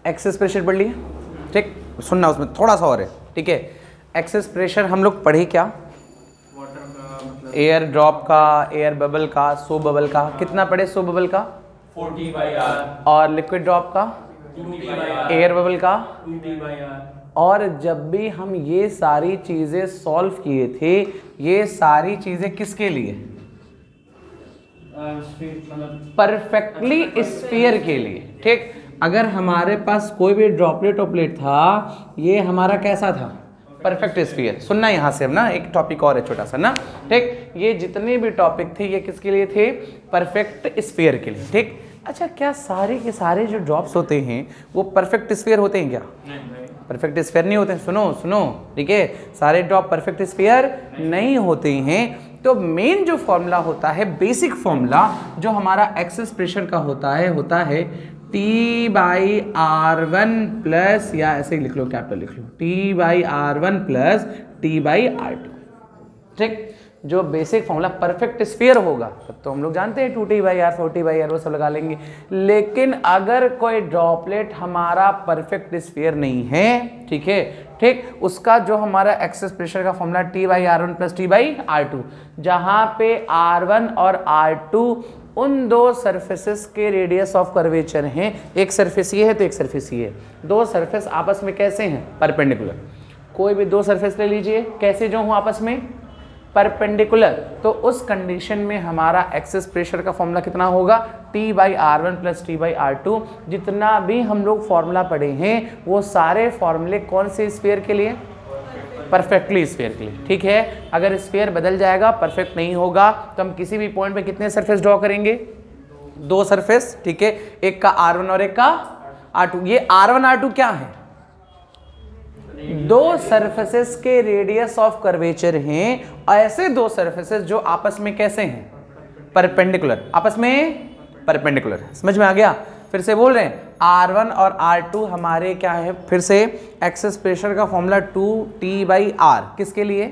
Excess pressure पढ़ लिए, ठीक, सुनना उसमें थोड़ा सा और है, ठीक है। एक्सेस प्रेशर हम लोग पढ़े क्या, वाटर का मतलब एयर ड्रॉप का, एयर बबल का, सो बबल का, कितना पढ़े सो बबल का 40/R, और लिक्विड ड्रॉप का, 2T/R, एयर बबल का। 2T/R। और जब भी हम ये सारी चीज़ें सॉल्व किए थे, ये सारी चीज़ें किसके लिए, मतलब परफेक्टली स्फीयर के लिए, ठीक। अगर हमारे पास कोई भी ड्रॉपलेट ऑपलेट था, ये हमारा कैसा था, परफेक्ट स्फीयर। सुनना यहाँ से, हम ना एक टॉपिक और है छोटा सा ना, ठीक। ये जितने भी टॉपिक थे ये किसके लिए थे, परफेक्ट स्फीयर के लिए, ठीक। अच्छा, क्या सारे के सारे जो ड्रॉप्स होते हैं वो परफेक्ट स्फीयर होते हैं क्या, परफेक्ट स्फीयर नहीं होते हैं। सुनो सुनो, ठीक है, सारे ड्रॉप परफेक्ट स्फीयर नहीं होते हैं। तो मेन जो फॉर्मूला होता है, बेसिक फॉर्मूला जो हमारा एक्सेस प्रेशर का होता है T/R1 प्लस, या ऐसे ही लिख लो, कैपिटल लिख लो, T/R1 प्लस T/R2, ठीक। जो बेसिक फॉर्मूला परफेक्ट स्फीयर होगा तब तो हम लोग जानते हैं 2T/R 4T/R वो सब लगा लेंगे। लेकिन अगर कोई ड्रॉपलेट हमारा परफेक्ट स्फीयर नहीं है, ठीक है, ठीक, उसका जो हमारा एक्सेस प्रेशर का फॉर्मूला T/R1 प्लस T/R2, जहां पे R1 और R2 उन दो सरफेसेस के रेडियस ऑफ कर्वेचर हैं, एक सरफेस ये है तो एक सरफेस ये है, दो सरफेस आपस में कैसे हैं, परपेंडिकुलर। कोई भी दो सरफेस ले लीजिए, कैसे जो हो आपस में, परपेंडिकुलर। तो उस कंडीशन में हमारा एक्सेस प्रेशर का फॉर्मूला कितना होगा, T/R1 प्लस T/R2। जितना भी हम लोग फॉर्मूला पढ़े हैं वो सारे फॉर्मूले कौन से स्फीयर के लिए, परफेक्टली स्फीयर के लिए, ठीक है। अगर स्फीयर बदल जाएगा, परफेक्ट नहीं होगा, तो हम किसी भी पॉइंट पे कितने सरफेस ड्रॉ करेंगे, दो सरफेस, ठीक है, एक का R1 और एक का R2। ये R1 R2 क्या है, दो सरफेसेस के रेडियस ऑफ कर्वेचर हैं। ऐसे दो सरफेसेस जो आपस में कैसे हैं, परपेंडिकुलर, आपस में परपेंडिकुलर। समझ में आ गया, फिर से बोल रहे हैं, R1 और R2 हमारे क्या है, फिर से एक्सेस प्रेशर का फॉर्मूला 2T/R किसके लिए,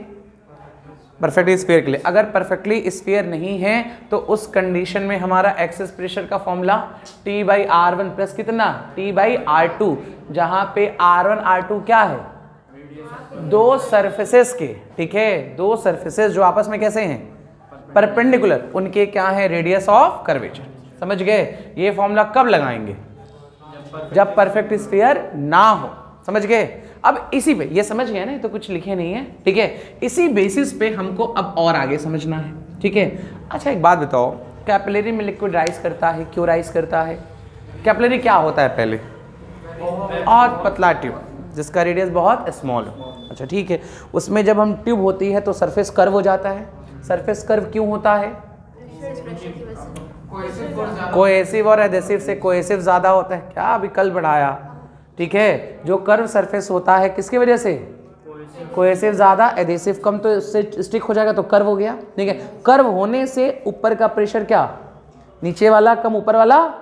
परफेक्टली स्फीयर के लिए। अगर परफेक्टली स्फीयर नहीं है तो उस कंडीशन में हमारा एक्सेस प्रेशर का फॉर्मूला T/R1 प्लस कितना, T/R2, जहां पे R1 R2 क्या है, दो सरफेसेस के, ठीक है, दो सरफेसेस जो आपस में कैसे हैं, परपेंडिकुलर, उनके क्या है, रेडियस ऑफ कर्वेचर। समझ गए। ये फॉर्मूला कब लगाएंगे, जब परफेक्ट स्फीयर ना हो। समझ गए। अब इसी पे, ये समझ गए ना, तो कुछ लिखे नहीं है, ठीक है। इसी बेसिस पे हमको अब और आगे समझना है, ठीक है। अच्छा, एक बात बताओ, कैपिलरी में लिक्विड राइज करता है, क्यों राइज करता है? कैपिलरी क्या होता है पहले, बहुत पतला ट्यूब जिसका रेडियस बहुत स्मॉल हो। अच्छा ठीक है, उसमें जब हम ट्यूब होती है तो सरफेस कर्व हो जाता है। सरफेस कर्व क्यों होता है? कोहेसिव और एडेसिव से कोहेसिव ज़्यादा होता है। क्या अभी कल बढ़ाया, ठीक है। जो कर्व सरफेस होता है किसकी वजह से? कोहेसिव ज़्यादा, एडेसिव कम, तो इससे स्टिक हो जाएगा तो कर्व हो गया, ठीक है। कर्व होने से ऊपर का प्रेशर क्या, नीचे वाला कम ऊपर वाला,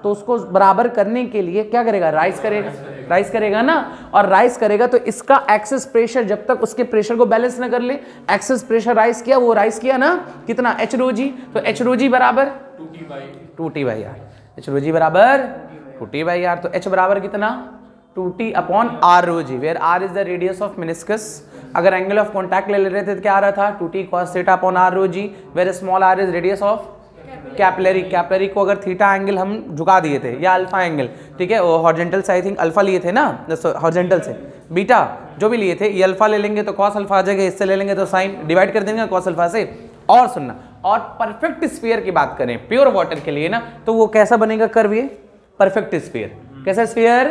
तो उसको बराबर करने के लिए क्या करेगा, राइज करेगा, राइज करेगा ना। और राइज करेगा तो इसका एक्सेस प्रेशर जब तक उसके प्रेशर को बैलेंस ना कर ले, एक्सेस प्रेशर राइज किया, वो राइज किया ना कितना, एच रो जी। तो एच रो जी बराबर 2T/R, एच रो जी बराबर 2T/R। तो एच बराबर कितना, 2T/R rho g, where R is the radius of meniscus. अगर एंगल ऑफ कॉन्टैक्ट ले रहे थे तो क्या आ रहा था, 2T cos θ/R rho g, where small r is radius of capillary. Capillary को अगर थीटा एंगल हम झुका दिए थे या अल्फा एंगल, ठीक है, हॉरिजॉन्टल से आई थिंक अल्फा लिए थे ना, हॉरिजॉन्टल से बीटा जो भी लिए थे, ये अल्फा ले लेंगे तो कॉस अल्फा आ जाएगा, इससे ले लेंगे तो साइन, डिवाइड कर देंगे कॉस अल्फा से। और सुनना, और परफेक्ट स्फीयर की बात करें प्योर वाटर के लिए ना, तो वो कैसा बनेगा कर्व, ये परफेक्ट स्फीयर। कैसा स्फीयर?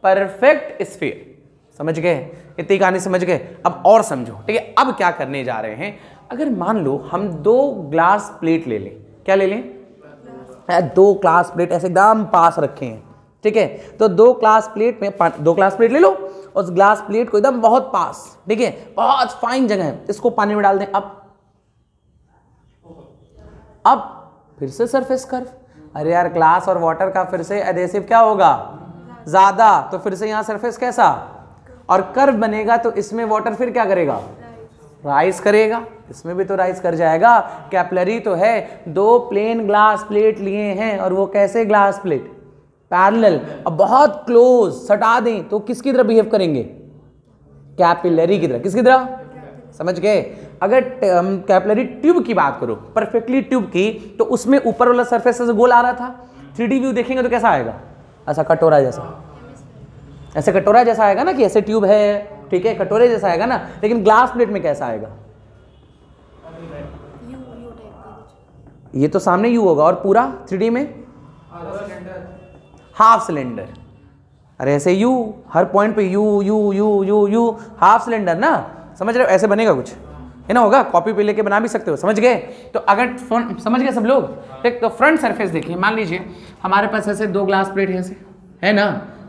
Perfect sphere. समझ गए, इतनी कहानी समझ गए। अब और समझो, ठीक है। अब क्या करने जा रहे हैं, अगर मान लो हम दो ग्लास प्लेट ले लें, क्या ले लें, दो ग्लास प्लेट ऐसे एकदम पास रखे हैं, ठीक है। तो दो ग्लास प्लेट में, दो ग्लास प्लेट ले लो, उस ग्लास प्लेट को एकदम बहुत पास, ठीक है, बहुत फाइन जगह है, इसको पानी में डाल दें। अब फिर से सरफेस कर्व, अरे यार ग्लास और वाटर का फिर से एडेसिव क्या होगा, ज्यादा, तो फिर से यहां सरफेस कैसा, और कर्व बनेगा, तो इसमें वाटर फिर क्या करेगा, राइज करेगा, इसमें भी तो राइज कर जाएगा। कैपिलरी तो है, दो प्लेन ग्लास प्लेट लिए हैं, और वो कैसे ग्लास प्लेट, पैरेलल। अब बहुत क्लोज सटा दें तो किसकी तरह बिहेव करेंगे? कैपिलरी की तरह। किसकी तरह? समझ गए? अगर कैपिलरी ट्यूब की बात करो, परफेक्टली ट्यूब की, तो उसमें ऊपर वाला सरफेस ऐसे गोल आ रहा था। 3D व्यू देखेंगे तो कैसा आएगा? ऐसा कटोरा जैसा, ऐसे कटोरा जैसा आएगा ना, कि ऐसे ट्यूब है, ठीक है, कटोरे जैसा आएगा ना। लेकिन ग्लास प्लेट में कैसा आएगा? ये तो सामने यू होगा, और पूरा 3D में हाफ सिलेंडर। अरे ऐसे यू, हर पॉइंट पे you you you you you, half cylinder ना, समझ रहे हो? ऐसे बनेगा कुछ, है ना, होगा। कॉपी पे लेके बना भी सकते हो, समझ गए? तो अगर समझ गए सब लोग? ठीक, तो फ्रंट सरफेस देखिए, मान लीजिए हमारे पास ऐसे 2 ग्लास प्लेट है, ऐसे है ना।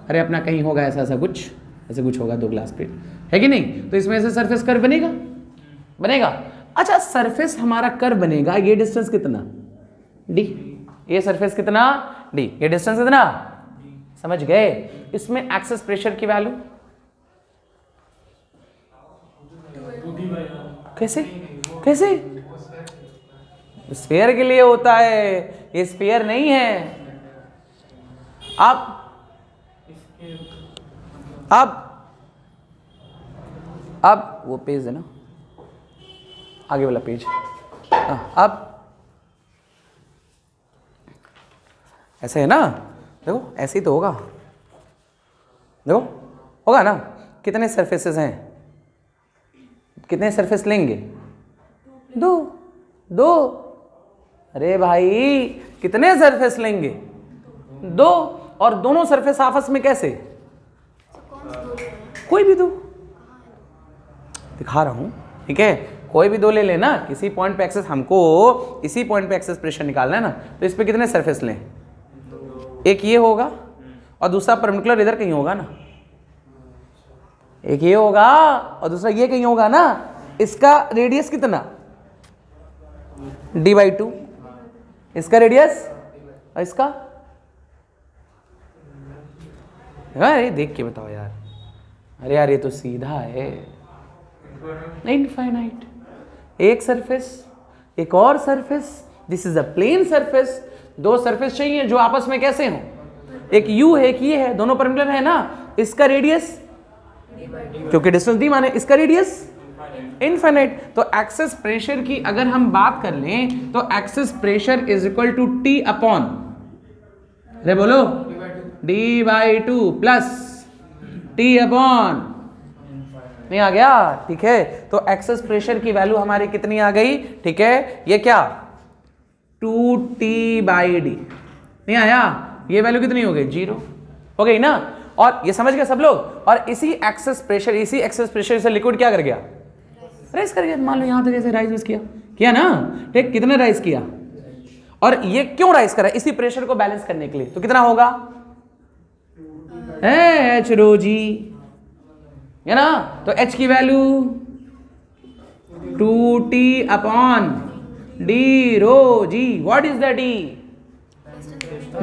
अरे अपना कहीं होगा ऐसा ऐसा कुछ, ऐसे कुछ होगा, 2 ग्लास प्लेट है कि नहीं? तो इसमें ऐसे सरफेस कर्व बनेगा, बनेगा। अच्छा, सरफेस हमारा कर्व बनेगा, ये डिस्टेंस कितना? डी। ये सरफेस कितना? डी। ये डिस्टेंस कितना? समझ गए? इसमें एक्सेस प्रेशर की वैल्यू कैसे? कैसे? स्फीयर के लिए होता है, ये स्फीयर नहीं है। अब वो पेज है ना, आगे वाला पेज। अब ऐसे है ना, देखो ऐसे ही तो होगा, देखो होगा ना। कितने सरफेसेस हैं? कितने सरफेस लेंगे? 2। 2। अरे भाई कितने सरफेस लेंगे? 2। और दोनों सरफेस आपस में कैसे? कोई भी 2 दिखा रहा हूं, ठीक है, कोई भी 2 ले लेना। किसी पॉइंट पे एक्सेस, हमको इसी पॉइंट पे एक्सेस प्रेशर निकालना है ना, तो इस पे कितने सरफेस लें? एक ये होगा और दूसरा परपेंडिकुलर इधर कहीं होगा ना। एक ये होगा और दूसरा ये कहीं होगा ना। इसका रेडियस कितना? d/2। इसका रेडियस और इसका, अरे देख के बताओ यार। अरे यार ये तो सीधा है, इनफाइनाइट। एक सरफेस, एक और surface, this is a plane surface. 2 surface चाहिए जो आपस में कैसे हो? एक u है, एक ये है, दोनों परपेंडिकुलर है ना। इसका रेडियस, क्योंकि डिस्टेंस डी माने, इसका रेडियस इनफिनिट। तो एक्सेस प्रेशर की अगर हम बात कर लें तो excess pressure is equal to T upon, अरे बोलो, d/2 प्लस टी अपॉन, नहीं आ गया? ठीक है, तो एक्सेस प्रेशर की वैल्यू हमारी कितनी आ गई? ठीक है, ये क्या 2T/d नहीं आया? ये वैल्यू कितनी हो गई? 0 हो गई ना। और ये समझ गए सब लोग? और इसी एक्सेस प्रेशर से लिक्विड क्या कर गया? राइज कर गया। मान लो यहां तक ऐसे राइज किया ना, ठीक, कितने राइज किया? और ये क्यों राइज करा? इसी प्रेशर को बैलेंस करने के लिए। तो कितना होगा? h/ρg, है ना। तो h की value 2T/d/ρg। What is that? d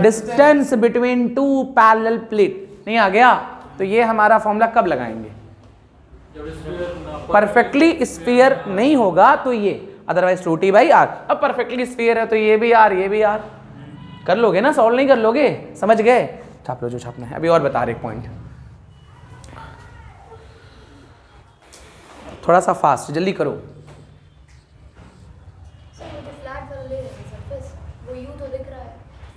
distance between 2 parallel plate. नहीं आ गया? तो ये हमारा फॉर्मूला कब लगाएंगे? परफेक्टली स्फीयर नहीं होगा तो ये, अदरवाइज 2T/r। अब परफेक्टली स्फीयर है तो ये भी r, ये भी r। कर लोगे ना, सॉल्व नहीं कर लोगे? समझ गए? छाप लो जो छापना है। अभी और बता रहे एक पॉइंट, थोड़ा सा फास्ट, जल्दी करो।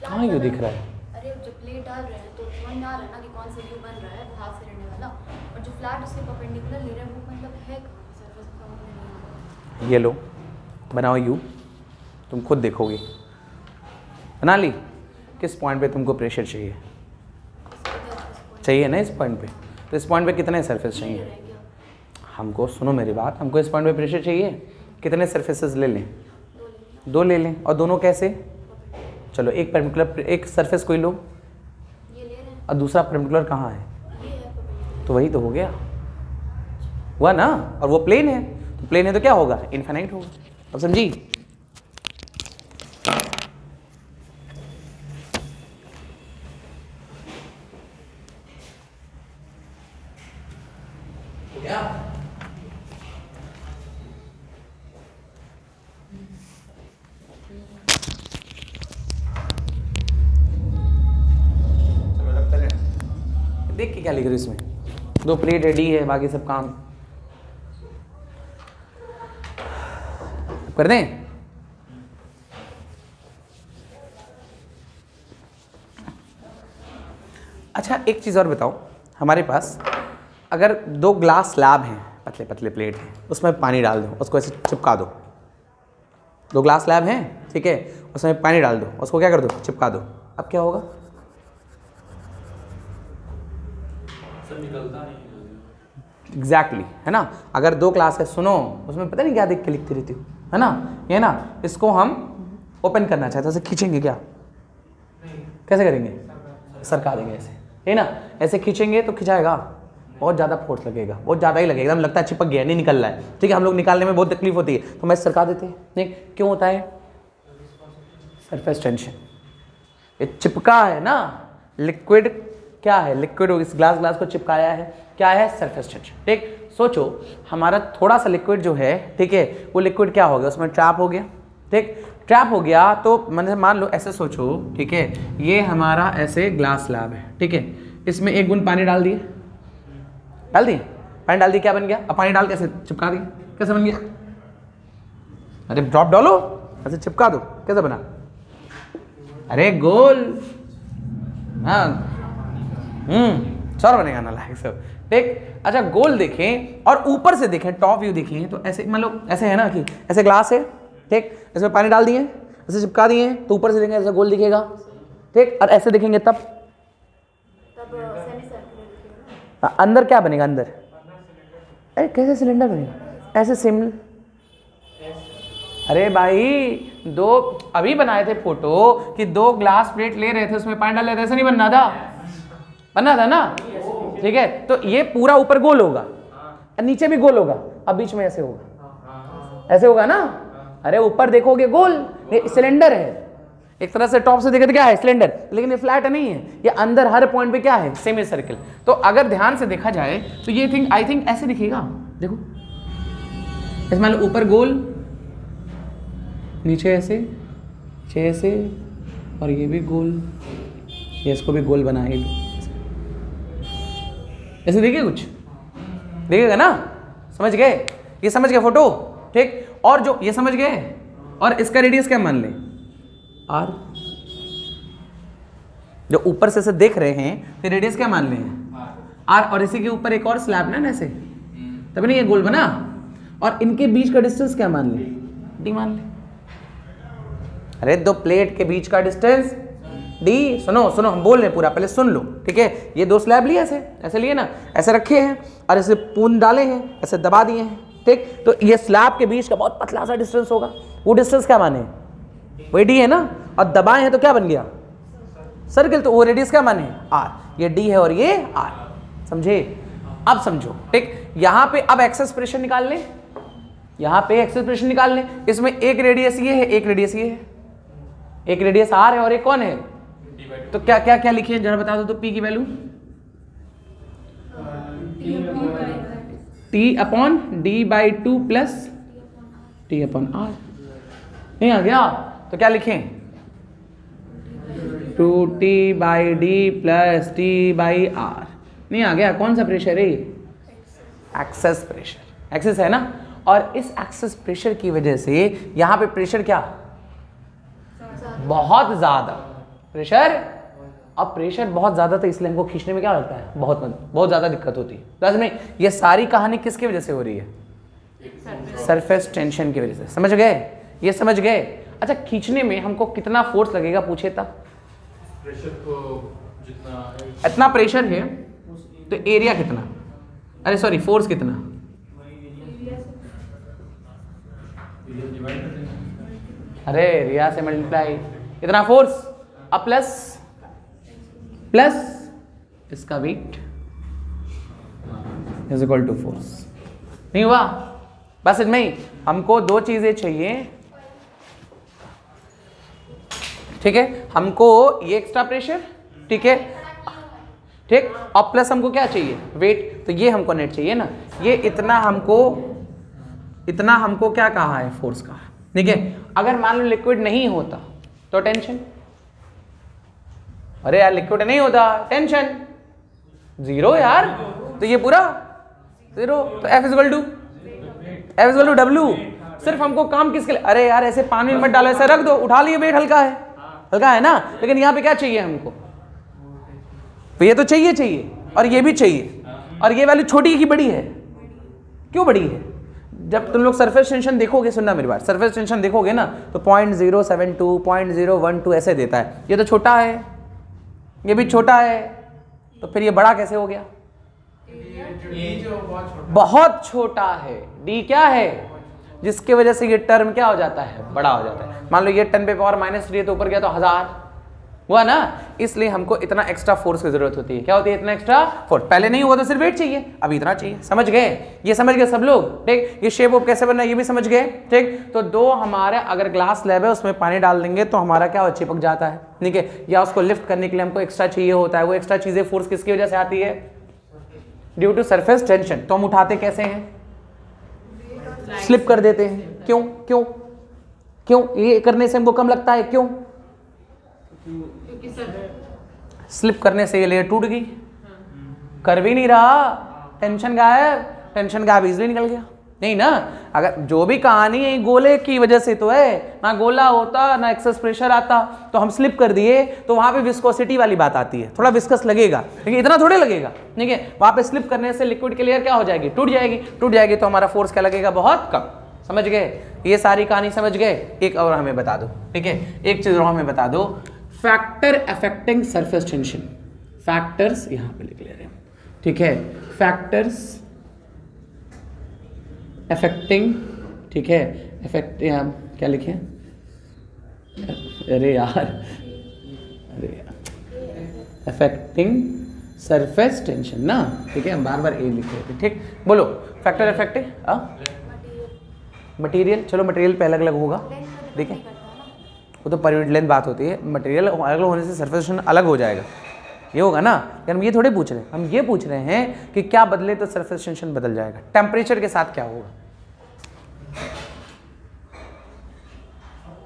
हाँ, यू दिख रहा है। अरे जो प्लेट डाल रहे हैं तो समझ में आ रहा है ना कि कौन सा यू बन रहा है, हाफ सिलेंडर वाला। और जो फ्लैट उसके परपेंडिकुलर ले रहे हैं वो मतलब है सरफेस का। ये लो, बनाओ यू, तुम खुद देखोगे। बना ली? किस पॉइंट पे तुमको प्रेशर चाहिए? चाहिए ना इस पॉइंट पे। तो इस पॉइंट पे कितने सरफेस चाहिए हमको? सुनो मेरी बात, हमको इस पॉइंट पे प्रेशर चाहिए। कितने सरफेसेस ले लें? 2 ले लें। और दोनों कैसे? चलो एक परपेंडिकुलर, एक सरफेस कोई लो, ये ले रहे हैं, और दूसरा परपेंडिकुलर कहाँ है? ये है परपेंडिकुलर। तो वही तो हो गया, हुआ ना। और वो प्लेन है, तो प्लेन है तो क्या होगा? इनफिनिट होगा। अब समझी? देख के क्या लिख रहे हो इसमें, 2 प्लेट रेडी है, बाकी सब काम कर दें। अच्छा एक चीज़ और बताओ, हमारे पास अगर 2 ग्लास स्लैब हैं, पतले पतले प्लेट हैं, उसमें पानी डाल दो, उसको ऐसे चिपका दो। 2 ग्लास स्लैब हैं, ठीक है, उसमें पानी डाल दो, उसको क्या कर दो, चिपका दो। अब क्या होगा? सब निकलता नहीं एग्जैक्टली है ना। अगर 2 ग्लास है, सुनो, उसमें पता नहीं क्या देख के लिखती रहती हो, है ना, ये ना, इसको हम ओपन करना चाहते हैं, ऐसे खींचेंगे क्या? कैसे करेंगे? सरका देंगे ऐसे, है ना, ऐसे खींचेंगे तो खिंचाएगा, बहुत ज़्यादा फोर्स लगेगा, बहुत ज़्यादा ही लगेगा, एकदम लगता है चिपक गया, नहीं निकल रहा है, ठीक है, हम लोग निकालने में बहुत तकलीफ होती है, तो मैं सरका देते हैं। नहीं, क्यों होता है? Surface tension. ये चिपका है ना, लिक्विड क्या है, लिक्विड इस ग्लास को चिपकाया है, क्या है? Surface tension. ठीक, सोचो हमारा थोड़ा सा लिक्विड जो है, ठीक है, वो लिक्विड क्या हो गया, उसमें ट्रैप हो गया। ठीक, ट्रैप हो गया तो मैंने मान लो ऐसे सोचो, ठीक है, ये हमारा ऐसे ग्लास स्लैब है, ठीक है, इसमें 1 बूंद पानी डाल दिए, पानी डाल दिए, क्या बन गया? अब पानी डाल कैसे चिपका दिए, कैसे बन गया? अरे ड्रॉप डालो, ऐसे चिपका दो, कैसे बना? अरे गोल, हाँ, सर बनेगा ना लाइक सब। ठीक, अच्छा गोल देखें और ऊपर से देखें, टॉप व्यू देखें, तो ऐसे मतलब ऐसे है ना कि ऐसे ग्लास है, ठीक, इसमें पानी डाल दिए, ऐसे चिपका दिए, तो ऊपर से देखेंगे ऐसा गोल दिखेगा। ठीक, और ऐसे देखेंगे तब सेमी सर्कुलर अंदर क्या बनेगा? अंदर अरे कैसे सिलेंडर बनेगा? ऐसे सिमिलर। अरे भाई 2 अभी बनाए थे फोटो कि 2 ग्लास प्लेट ले रहे थे, उसमें पानी डाल रहे थे, ऐसे नहीं बनना था? बनना था ना, ठीक है, तो ये पूरा ऊपर गोल होगा, नीचे भी गोल होगा, अब बीच में ऐसे होगा, ऐसे होगा ना। अरे ऊपर देखोगे गोल, ये सिलेंडर है, एक तरह से टॉप से देखे तो क्या है? सिलेंडर, लेकिन ये फ्लैट नहीं है, ये अंदर हर पॉइंट पे क्या है? Semi circle. तो अगर ध्यान से देखा जाए तो ये थिंग आई थिंक ऐसे दिखेगा, देखो इसमें ऊपर गोल, नीचे ऐसे, ऐसे, और ये भी गोल, ये इसको भी गोल बना ही ऐसे देखिए, कुछ देखिएगा ना, समझ गए? ये समझ गए फोटो, ठीक, और जो ये समझ गए, और इसका रेडियस क्या मान लें? R। जो ऊपर से देख रहे हैं तो रेडियस क्या मान लें? R, और इसी के ऊपर एक और स्लैब ना ऐसे, तभी नहीं ये गोल बना, और इनके बीच का डिस्टेंस क्या मान लें? D मान लें। अरे 2 प्लेट के बीच का डिस्टेंस D, सुनो हम बोल रहे हैं पूरा, पहले सुन लो, ठीक है, ये 2 स्लैब लिए ऐसे लिए ना, ऐसे रखे हैं और ऐसे पून डाले हैं, ऐसे दबा दिए हैं, ठीक, तो ये स्लैब के बीच का बहुत पतला सा डिस्टेंस होगा, वो डिस्टेंस क्या माने? वही D है ना, और दबाए हैं तो क्या बन गया? सर्कल, तो वो रेडियस क्या माने? R। ये D है और ये R, समझे? अब समझो, ठीक, यहाँ पे अब एक्सेस प्रेशर निकाल लें, यहाँ पे एक्सेस प्रेशर निकाल लें, इसमें एक रेडियस ये है, एक रेडियस ये है, एक रेडियस R है और एक कौन है? तो क्या क्या क्या लिखे जरा बता दो तो, P की वैल्यू T/D/2 प्लस T/R। नहीं आ गया तो क्या लिखें? 2T/D plus T/R। नहीं आ गया? कौन सा प्रेशर है? एक्सेस प्रेशर, एक्सेस है ना, और इस एक्सेस प्रेशर की वजह से यहाँ पे प्रेशर क्या? बहुत ज़्यादा प्रेशर, अब प्रेशर बहुत ज़्यादा तो इसलिए हमको खींचने में क्या लगता है? बहुत ज़्यादा दिक्कत होती है। प्लस में ये सारी कहानी किसकी वजह से हो रही है? सरफेस टेंशन की वजह से। समझ गए? ये समझ गए? अच्छा, खींचने में हमको कितना फोर्स लगेगा पूछे तब? प्रेशर को जितना इतना प्रेशर है तो एरिया कितना? अरे सॉरी, फोर्स कितना? अरे एरिया से मल्टीप्लाई, इतना फोर्स, अब प्लस इसका weight is equal to force. नहीं हुआ? बस इनमें ही हमको 2 चीजें चाहिए, ठीक है, हमको ये एक्स्ट्रा प्रेशर, ठीक है, ठीक, और प्लस हमको क्या चाहिए? वेट। तो ये हमको नेट चाहिए ना, ये इतना हमको क्या कहा है? फोर्स कहा, ठीक है। अगर मान लो लिक्विड नहीं होता तो टेंशन, अरे यार लिक्विड नहीं होता, टेंशन, 0 यार, तो ये पूरा 0, तो F इक्वल टू W। सिर्फ हमको काम किसके लिए, अरे यार ऐसे पानी में मत डालो, ऐसे रख दो, उठा लिए वेट हल्का है ना, लेकिन यहाँ पे क्या चाहिए हमको, तो ये तो चाहिए और ये भी चाहिए, और ये वैल्यू छोटी की बड़ी है, क्यों बड़ी है, जब तुम लोग सरफेस टेंशन देखोगे, सुनना मेरी बात, सरफेस टेंशन देखोगे ना तो 0.072 0.012 ऐसे देता है, ये तो छोटा है, ये भी छोटा है, तो फिर ये बड़ा कैसे हो गया, बहुत छोटा है, डी क्या है, जिसकी वजह से ये टर्म क्या हो जाता है, बड़ा हो जाता है। मान लो ये 10 पे पावर -3 तो ऊपर गया तो 1000 हुआ ना, इसलिए हमको इतना एक्स्ट्रा फोर्स की जरूरत होती है। क्या होती है, इतना एक्स्ट्रा फोर्स, पहले नहीं हुआ तो सिर्फ वेट चाहिए, अभी इतना चाहिए, समझ गए, ये समझ गए सब लोग, ठीक। ये शेप ऑफ कैसे बनना है ये भी समझ गए, ठीक। तो दो हमारे अगर ग्लास स्लैब है उसमें पानी डाल देंगे तो हमारा क्या हो, चिपक जाता है, ठीक है, या उसको लिफ्ट करने के लिए हमको एक्स्ट्रा चाहिए होता है, वो एक्स्ट्रा चीजें फोर्स किसकी वजह से आती है, ड्यू टू सरफेस टेंशन। तो हम उठाते कैसे हैं, स्लिप कर देते हैं, क्यों क्यों क्यों, ये करने से हमको कम लगता है, क्यों, स्लिप करने से ये लेयर टूट गई, कर भी नहीं रहा, टेंशन गायब इजली निकल गया, नहीं ना। अगर जो भी कहानी है गोले की वजह से तो है ना, गोला होता ना एक्सेस प्रेशर आता, तो हम स्लिप कर दिए तो वहां पे विस्कोसिटी वाली बात आती है, थोड़ा विस्कस लगेगा लेकिन इतना थोड़े लगेगा, ठीक है। वहां पे स्लिप करने से लिक्विड की लेयर क्या हो जाएगी, टूट जाएगी तो हमारा फोर्स क्या लगेगा, बहुत कम, समझ गए, ये सारी कहानी समझ गए। एक और हमें बता दो, ठीक है, एक चीज और हमें बता दो, factor affecting surface tension, factors यहां पे लिख ले रहे हैं, ठीक है, फैक्टर्स अफेक्टिंग, ठीक है, अफेक्ट क्या लिखे, अरे यार अफेक्टिंग सरफेस टेंशन ना, ठीक है, हम बार ए लिख रहे थे, ठीक। बोलो फैक्टर अफेक्टिंग मटेरियल, चलो मटेरियल पे अलग अलग होगा, ठीक है, वो तो पर यूनिट लेंथ बात होती है, मटेरियल अलग होने से सरफेस टेंशन अलग हो जाएगा, ये होगा ना, लेकिन हम ये थोड़े पूछ रहे हैं, हम ये पूछ रहे हैं कि क्या बदले तो सरफेस टेंशन बदल जाएगा, टेम्परेचर के साथ क्या होगा।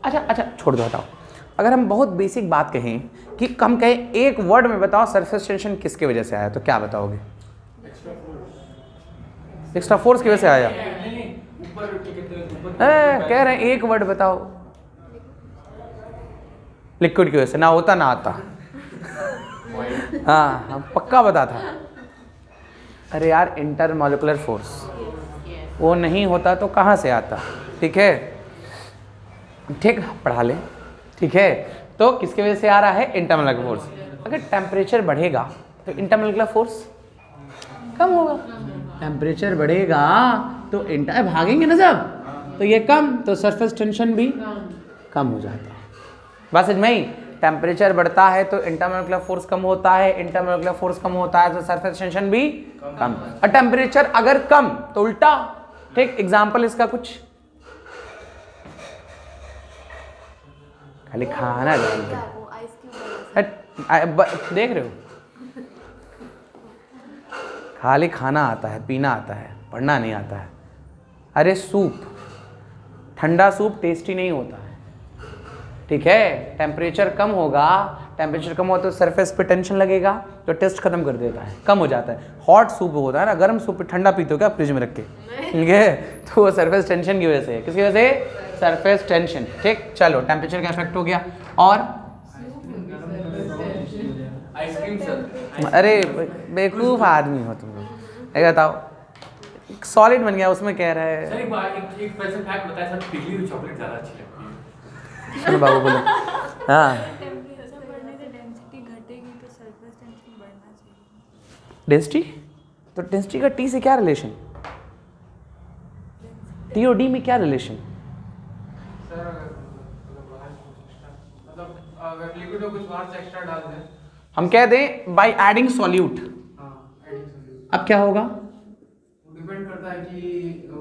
अच्छा छोड़ दो, हटाओ, अगर हम बहुत बेसिक बात कहें कि कम कहें एक वर्ड में बताओ सरफेस टेंशन किसकी वजह से आया, तो क्या बताओगे, एक्स्ट्रा फोर्स की वजह से आया, कह रहे हैं एक वर्ड बताओ, लिक्विड की वजह से, ना होता ना आता, हाँ हम पक्का बताता, अरे यार इंटरमॉलिक्यूलर फोर्स, वो नहीं होता तो कहाँ से आता, ठीक है, ठीक पढ़ा ले, ठीक है। तो किसकी वजह से आ रहा है, इंटरमॉलिक्यूलर फोर्स। अगर टेम्परेचर बढ़ेगा तो इंटरमॉलिक्यूलर फोर्स कम होगा, टेम्परेचर बढ़ेगा तो इंटर भागेंगे ना सब, तो ये कम, तो सरफेस टेंशन भी कम हो जाता है। बस समझ में, टेम्परेचर बढ़ता है तो इंटरमॉलिक्यूलर फोर्स कम होता है, इंटरमॉलिक्यूलर फोर्स कम होता है तो सरफेस टेंशन भी कम, और टेम्परेचर अगर कम तो उल्टा, ठीक। एग्जाम्पल इसका कुछ, खाली खाना देख रहे हो, खाली खाना आता है, पीना आता है, पढ़ना नहीं आता है। अरे सूप, ठंडा सूप टेस्टी नहीं होता है, ठीक है, टेम्परेचर कम होगा, टेम्परेचर कम हो तो सरफेस पे टेंशन लगेगा तो टेस्ट खत्म कर देता है, कम हो जाता है। हॉट सूप होता है ना, गर्म सूप ठंडा पीते हो क्या फ्रिज में रख के, ठीक है, तो वो सरफेस टेंशन की वजह से है, किसकी वजह से, सरफेस टेंशन, ठीक। चलो टेम्परेचर का इफेक्ट हो गया, और आइसक्रीम सर, अरे बेवकूफ आदमी हो तुम लोग, ये बताओ सॉलिड बन गया उसमें कह रहा है, सर एक बार एक वैसे फैक्ट बताया सर, पिघली हुई चॉकलेट ज़्यादा अच्छी लगती है। सुनो बाबू बोलो, हाँ टेम्परेचर बढ़ने से डेंसिटी घटेगी तो सरफेस टेंशन बढ़ना चाहिए, डेंसिटी, तो डेंसिटी का टी से क्या रिलेशन, टी और डी में क्या रिलेशन, सर मतलब अगर लिक्विड में कुछ बाहर से एक्स्ट्रा डाल दें, हम कह दें बाय एडिंग सॉल्यूट, अब क्या होगा, डिपेंड करता है कि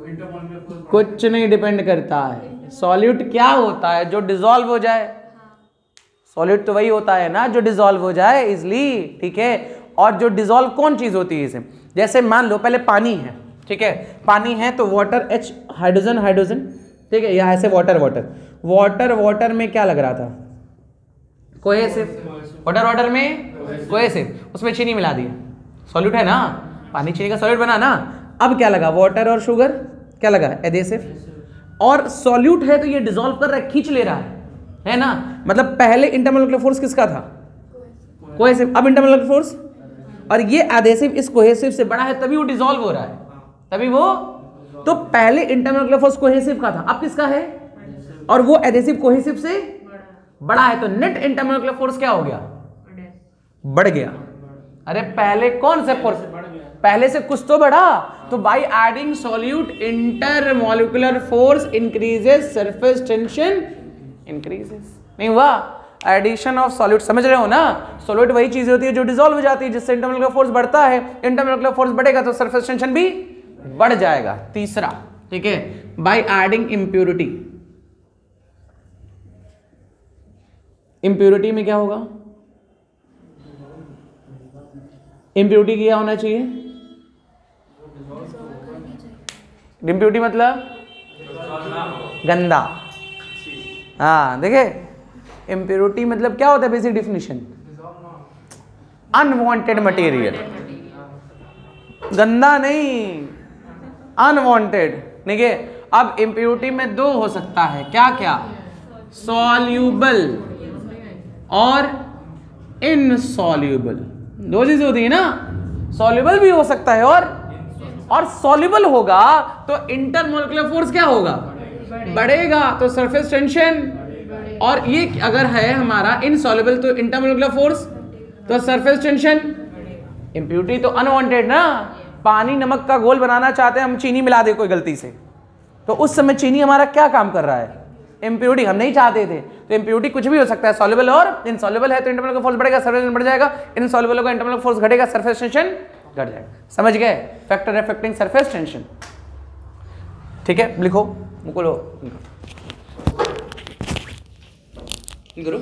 इंटरमॉलिक्यूलर फोर्स, कुछ नहीं डिपेंड करता है, सॉल्यूट क्या होता है, जो डिसॉल्व हो जाए, सॉल्यूट तो वही होता है ना जो डिसॉल्व हो जाए इजली, ठीक है। और जो डिसॉल्व कौन चीज होती है इसे, जैसे मान लो पहले पानी है, ठीक है, पानी है तो वाटर H हाइड्रोजन, ठीक है, यहाँ ऐसे वाटर में क्या लग रहा था, कोहेसिव, वाटर में कोहेसिव, उसमें चीनी मिला दिया, सॉल्यूट है ना, पानी चीनी का सॉल्यूट बना ना। अब क्या लगा, वाटर और शुगर, क्या लगा, एडेसिव। और सॉल्यूट है तो ये डिसॉल्व कर रहा है, खींच ले रहा है ना। मतलब पहले इंटरमोलिकुलर फोर्स किसका था, कोहेसिव, अब इंटरमोलिकुलर फोर्स, और ये एडेसिव इस कोहेसिव से बड़ा है तभी वो डिसॉल्व हो रहा है, तभी वो। तो पहले इंटरमोलिकुलर फोर्स कोहेसिव का था, अब किसका है, और वो एडेसिव कोहेसिव से बड़ा है, तो नेट इंटरमोलिकुलर फोर्स क्या हो गया, बढ़ गया। अरे पहले कौन सा फोर्स, पहले से कुछ तो बढ़ा। तो by adding solute intermolecular force increases, surface tension increases. नहीं हुआ, एडिशन ऑफ सॉल्यूट, समझ रहे हो ना। सॉल्यूट वही चीज होती है जो डिसॉल्व हो जाती है, जिससे इंटरमोलिकुलर फोर्स बढ़ता है। इंटरमोलिकुलर फोर्स बढ़ेगा तो सरफेस टेंशन भी बढ़ जाएगा। तीसरा, ठीक है, बाय एडिंग इंप्योरिटी। इंप्योरिटी में क्या होगा, इंप्योरिटी क्या होना चाहिए, इंप्योरिटी मतलब गंदा। हाँ देखिए, इंप्योरिटी मतलब क्या होता है, बेसिक डिफिनीशन, अनवांटेड मटेरियल, गंदा नहीं, अनवांटेड। देखिए अब इंप्योरिटी में दो हो सकता है, क्या क्या, सॉल्यूबल और इनसॉल्यूबल, दो चीजें होती है ना। सॉल्यूबल भी हो सकता है और सॉल्यूबल होगा तो इंटरमोलिकुलर फोर्स क्या होगा, बढ़ेगा, तो सरफेस टेंशन। और ये अगर है हमारा इनसॉल्यूबल तो इंटरमोलिकुलर फोर्स, तो सरफेस टेंशन। इंप्योरिटी तो अनवांटेड ना, पानी नमक का घोल बनाना चाहते हैं हम, चीनी मिला दे कोई गलती से, तो उस समय चीनी हमारा क्या काम कर रहा है, इंप्योरिटी, हम नहीं चाहते थे। तो इंप्योरिटी कुछ भी हो सकता है, सॉल्युबल और इनसॉल्युबल है तो इंटरमोलिकुलर फोर्स बढ़ेगा, सरफेस टेंशन बढ़ जाएगा। इनसॉल्युबल होगा, इंटरमोलिकुलर फोर्स घटेगा, सरफेस टेंशन घट जाएगा। समझ गए, फैक्टर अफेक्टिंग सरफेस टेंशन। ठीक है, लिखो, मुको लो, करो।